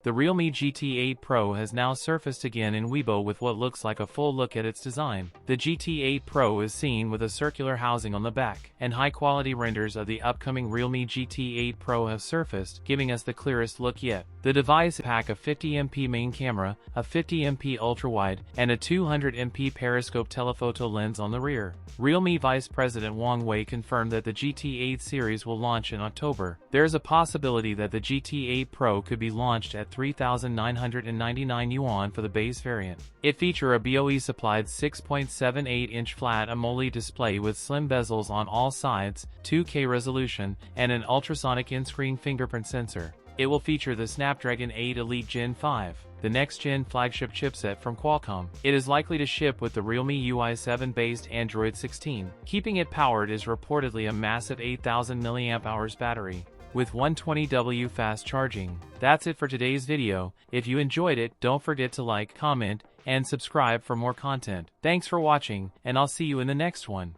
The Realme GT8 Pro has now surfaced again in Weibo with what looks like a full look at its design. The GT8 Pro is seen with a circular housing on the back, and high-quality renders of the upcoming Realme GT8 Pro have surfaced, giving us the clearest look yet. The device packs a 50MP main camera, a 50MP ultrawide, and a 200MP periscope telephoto lens on the rear. Realme Vice President Wang Wei confirmed that the GT8 series will launch in October. There is a possibility that the GT8 Pro could be launched at 3,999 yuan for the base variant. It features a BOE-supplied 6.78-inch flat AMOLED display with slim bezels on all sides, 2K resolution, and an ultrasonic in-screen fingerprint sensor. It will feature the Snapdragon 8 Elite Gen 5, the next-gen flagship chipset from Qualcomm. It is likely to ship with the Realme UI 7-based Android 16. Keeping it powered is reportedly a massive 8,000 mAh battery, with 120W fast charging. That's it for today's video. If you enjoyed it, don't forget to like, comment, and subscribe for more content. Thanks for watching, and I'll see you in the next one.